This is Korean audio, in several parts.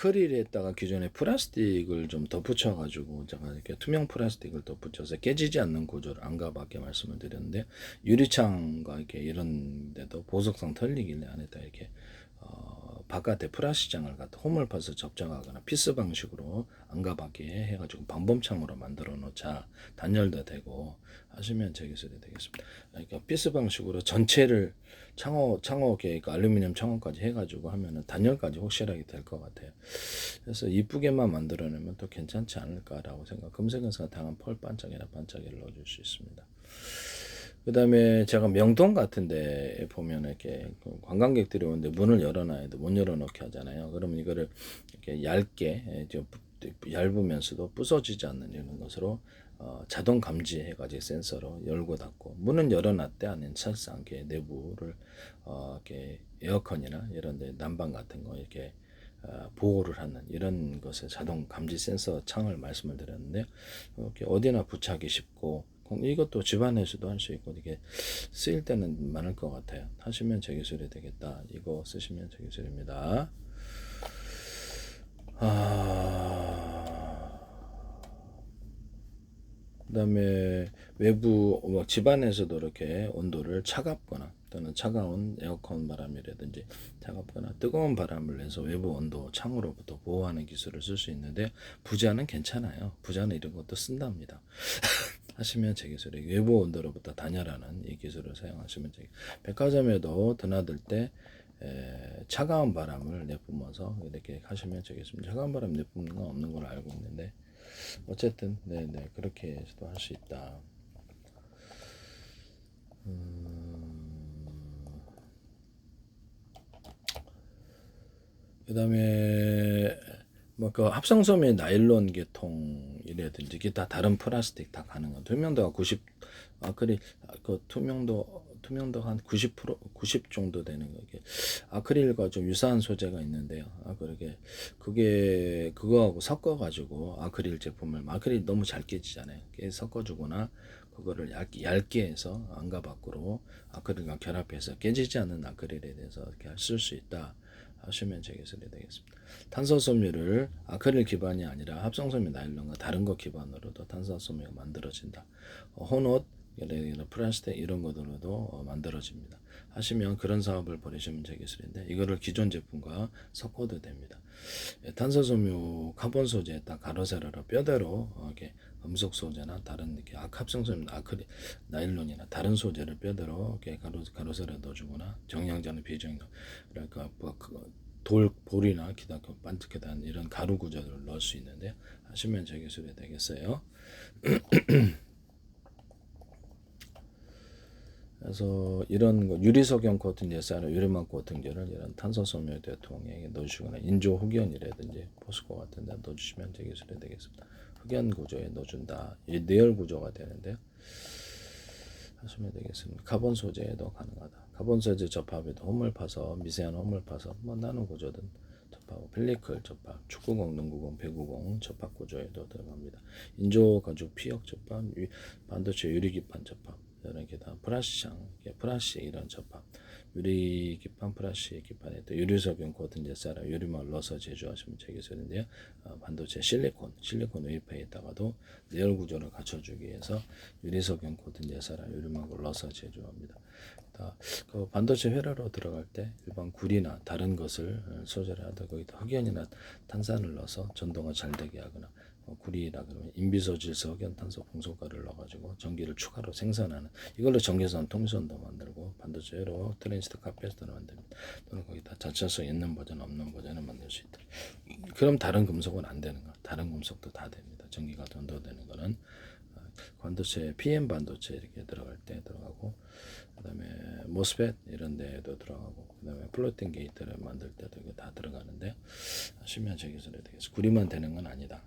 아크릴에다가 기존에 플라스틱을 좀 덧붙여 가지고 제가 이렇게 투명 플라스틱을 덧붙여서 깨지지 않는 구조를 안가밖에 말씀을 드렸는데, 유리창과 이렇게 이런 데도 보석상 털리길래 안에다 이렇게 바깥에 플라스틱장을 갖다 홈을 파서 접착하거나 피스 방식으로 안가밖에 해가지고 방범창으로 만들어 놓자, 단열도 되고 하시면 제 기술이 되겠습니다. 그러니까 피스 방식으로 전체를 창호 계획 알루미늄 창호까지 해가지고 하면은 단열까지 확실하게 될 것 같아요. 그래서 이쁘게만 만들어내면 또 괜찮지 않을까라고 생각. 금색은사 다양한 펄 반짝이나 반짝이를 넣어줄 수 있습니다. 그 다음에 제가 명동 같은데 보면 이렇게 관광객들이 오는데 문을 열어놔야 돼. 못 열어놓게 하잖아요. 그러면 이거를 이렇게 얇게 좀 얇으면서도 부서지지 않는 이런 것으로 자동 감지해가지고 센서로 열고 닫고, 문은 열어놨대 안에 찬스 않게 내부를 이렇게 에어컨이나 이런데 난방 같은 거 이렇게 보호를 하는 이런 것을 자동 감지 센서 창을 말씀을 드렸는데, 이렇게 어디나 부착이 쉽고 이것도 집안에서도 할 수 있고 이게 쓰일 때는 많을 것 같아요. 하시면 제 기술이 되겠다. 이거 쓰시면 제 기술입니다. 그다음에 외부 집안에서도 이렇게 온도를 차갑거나 또는 차가운 에어컨 바람이라든지 차갑거나 뜨거운 바람을 내서 외부 온도 창으로부터 보호하는 기술을 쓸 수 있는데, 부자는 괜찮아요. 부자는 이런 것도 쓴답니다. 하시면 제 기술이 외부 온도로부터 단열하는 이 기술을 사용하시면 제 백화점에도 드나들 때 차가운 바람을 내뿜어서 이렇게 하시면 되겠습니다. 차가운 바람 내뿜는 건 없는 걸로 알고 있는데, 어쨌든 네네 그렇게 해서도 할 수 있다. 그다음에 뭐 그 합성섬유 나일론 계통이라든지 기타 다른 플라스틱 다 가능한 투명도가 90, 아크릴 그 투명도 한 90%, 90 정도 되는 거. 이게 아크릴과 좀 유사한 소재가 있는데요. 그게 그거하고 섞어 가지고 아크릴 제품을, 아크릴 너무 잘 깨지잖아요. 섞어 주거나 그거를 얇게 해서 안과 밖으로 아크릴과 결합해서 깨지지 않는 아크릴에 대해서 이렇게 쓸 수 있다 하시면 제 기술이 되겠습니다. 탄소섬유를 아크릴 기반이 아니라 합성섬유 나일론과 다른 것 기반으로도 탄소섬유가 만들어진다. 혼옷, 플라스틱 이런 것으로도 만들어집니다. 하시면 그런 사업을 벌이시면 제 기술인데, 이거를 기존 제품과 섞어도 됩니다. 탄소섬유 카본 소재 딱 가로 세로로 뼈대로 이렇게 금속 소재나 다른 이렇게 합성섬유 아크릴 나일론이나 다른 소재를 뼈대로 이렇게 가로 세로 넣어주거나 정량자는 비정량, 그러니까 볼이나 기타 반듯한 이런 가루 구조를 넣을 수 있는데, 하시면 제 기술이 되겠어요. 그래서 이런 거 유리석영 코팅 예사나 유리막 코팅제를 이런 탄소섬유 대통에 넣어주거나 인조 흑연이라든지 포스코 같은 데 넣어주시면 제 기술이 되겠습니다. 흑연 구조에 넣어준다. 이 내열 구조가 되는데요. 하시면 되겠습니다. 카본 소재에도 가능하다. 카본 소재 접합에도 홈을 파서 미세한 홈을 파서 뭐 나노 구조든 접하고 펠리클 접합, 축구공, 농구공, 배구공 접합 구조에도 들어갑니다. 인조 가죽 피혁 접합, 반도체 유리기판 접합, 이런 게 다 플라시창, 플라시 이런 접합, 유리기판 플라시 기판에 또 유리석용 코튼 제사라 유리막 넣어서 제조하시면 제 기술인데요. 반도체 실리콘 웨이퍼에다가도 내열 구조를 갖춰주기 위해서 유리석용 코튼 제사라 유리막을 넣어서 제조합니다. 그 반도체 회로로 들어갈 때 일반 구리나 다른 것을 소재를 하다 거기다 흑연이나 탄산을 넣어서 전동을 잘 되게 하거나, 구리라 그러면 인비소질소 흑연탄소 봉소가를 넣어가지고 전기를 추가로 생산하는, 이걸로 전기선 통선도 만들고 반도체 회로 트랜지스터 카패시터를 만듭니다. 또는 거기다 자체성 있는 버전 없는 버전을 만들 수 있다. 그럼 다른 금속은 안 되는 거, 다른 금속도 다 됩니다. 전기가 전도되는 거는 반도체 PM 반도체 이렇게 들어갈 때 들어가고, 그다음에 모스펫 이런 데도 들어가고, 그다음에 플로팅 게이트를 만들 때도 이게 다 들어가는데, 하시면 제 기술이 되겠습니다. 구리만 되는 건 아니다.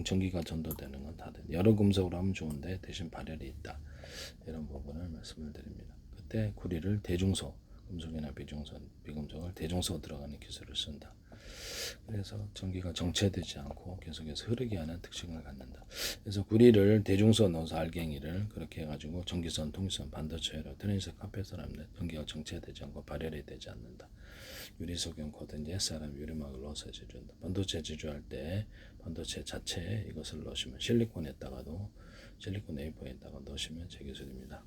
전기가 전도되는 건 다 돼. 여러 금속으로 하면 좋은데 대신 발열이 있다. 이런 부분을 말씀을 드립니다. 그때 구리를 대중소 금속이나 비금속을 대중소 들어가는 기술을 쓴다. 그래서 전기가 정체되지 않고 계속해서 흐르게 하는 특징을 갖는다. 그래서 구리를 대중선 넣어서 알갱이를 그렇게 해가지고 전기선, 통기선, 반도체로 트랜지스터 카펫을 하면 전기가 정체되지 않고 발열이 되지 않는다. 유리석용 코든지 SRM 유리막을 넣어서 제조한다. 반도체 제조할 때 반도체 자체에 이것을 넣으시면 실리콘에다가도 실리콘 A4에다가 넣으시면 제 기술입니다.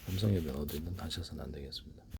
음성협의 어디든 하셔서는 안 되겠습니다.